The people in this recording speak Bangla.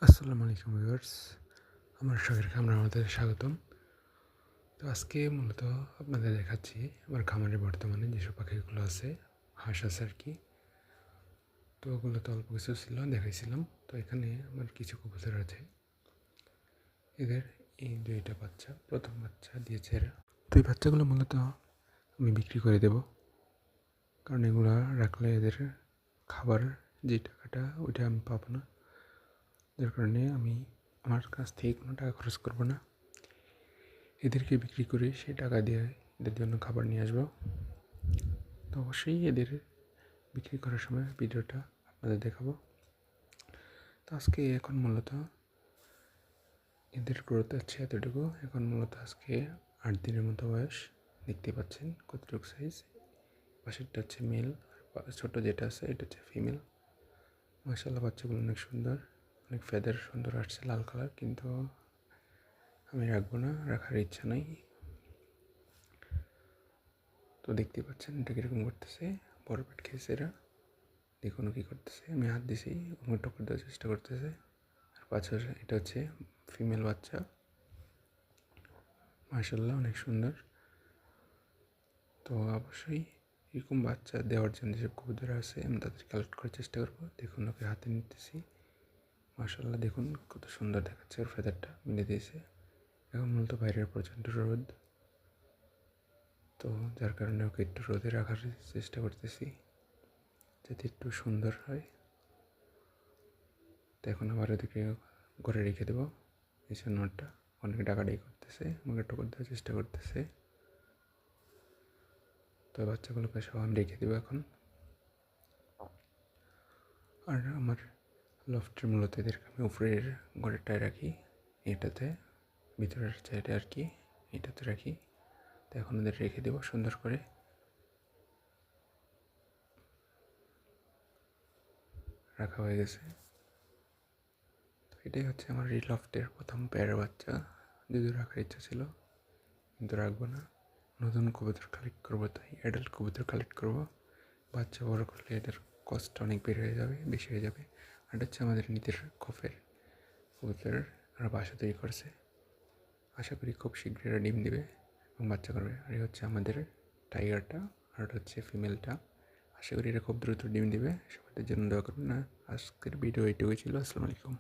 আসসালামু আলাইকুম ভিউয়ার্স, আমার শখের খামারে আমাদের স্বাগতম। তো আজকে মূলত আপনাদের দেখাচ্ছি আমার খামারে বর্তমানে যেসব পাখিগুলো আছে, হাঁস আছে আর কি। তো ওগুলো তো অল্প কিছু ছিল, দেখাইছিলাম। তো এখানে আমার কিছু কবুতর আছে, এদের এই দুইটা বাচ্চা, প্রথম বাচ্চা দিয়েছে এরা। তো এই বাচ্চাগুলো মূলত আমি বিক্রি করে দেব, কারণ এগুলো রাখলে এদের খাবার যে টাকাটা ওইটা আমি পাবো না, যার কারণে আমি আমার কাছ থেকে কোনো টাকা খরচ করবো না। এদেরকে বিক্রি করে সেই টাকা দিয়ে এদের জন্য খাবার নিয়ে আসবো। তো অবশ্যই এদের বিক্রি করার সময় ভিডিওটা আপনাদের দেখাবো। তো আজকে এখন মূলত এদের গ্রোথ আছে এতটুকু, এখন মূলত আজকে 8 দিনের মতো বয়স। দেখতে পাচ্ছেন কতটুকু সাইজ। পাশেরটা হচ্ছে মেল, আর ছোটো যেটা আছে এটা হচ্ছে ফিমেল। মাশাআল্লাহ বাচ্চাগুলো অনেক সুন্দর, অনেক ফেদার সুন্দর আসছে লাল কালার, কিন্তু আমি রাখবো না, রাখার ইচ্ছা নাই। তো দেখতে পাচ্ছেন এটা কীরকম করতেছে, বড় পেট খেয়েছে এরা। দেখুন কী করতেছে, আমি হাত দিছি, ওকে টক্কর দেওয়ার চেষ্টা করতেছে। আর পাঁচের এটা হচ্ছে ফিমেল বাচ্চা, মাশাআল্লাহ অনেক সুন্দর। তো অবশ্যই এরকম বাচ্চা দেওয়ার জন্য যেসব কবুতর আছে আমি তাদের কালেক্ট করার চেষ্টা করবো। দেখুন ওকে হাতে নিতেছি, মাশাআল্লাহ দেখুন কত সুন্দর দেখাচ্ছে, ওর ফেদারটা মিলে দিয়েছে। এখন মূলত বাইরের প্রচণ্ড রোদ, তো যার কারণে ওকে একটু রোদে রাখার চেষ্টা করতেছি যাতে একটু সুন্দর হয়। তো এখন আবার ওদিকে ঘরে রেখে দেবো। এই নটটা অনেক ডাকাডাকি করতেছে, আমাকে টক্কর দেওয়ার চেষ্টা করতেছে। তো বাচ্চাগুলোকে সব আমি রেখে দেবো এখন। আর আমার লফটের মূলত এদেরকে আমি উপরের ঘরেরটায় রাখি, এটাতে ভিতরের সাইডে আর কি, এটাতে রাখি। তো এখন ওদের রেখে দেবো সুন্দর করে। রাখা হয়ে গেছে। তো এটাই হচ্ছে আমার এই লফটের প্রথম পেয়ারের বাচ্চা। যদিও রাখার ইচ্ছা ছিল, কিন্তু রাখবো না। নতুন কবুতর কালেক্ট করবো, তাই অ্যাডাল্ট কবুতর কালেক্ট করবো। বাচ্চা বড় করলে এদের কষ্ট অনেক বেশি হয়ে যাবে। আর এটা হচ্ছে আমাদের নিজের খোপের কবুতর, ওরা বাসা তৈরি করছে। আশা করি খুব শীঘ্রই এরা ডিম দেবে এবং বাচ্চা করবে। আর এই হচ্ছে আমাদের টাইগারটা, আর এটা হচ্ছে ফিমেলটা। আশা করি এরা খুব দ্রুত ডিম দেবে। সবার জন্য দোয়া করবেন। না, আজকের ভিডিও এইটুকুই ছিল। আসসালামু আলাইকুম।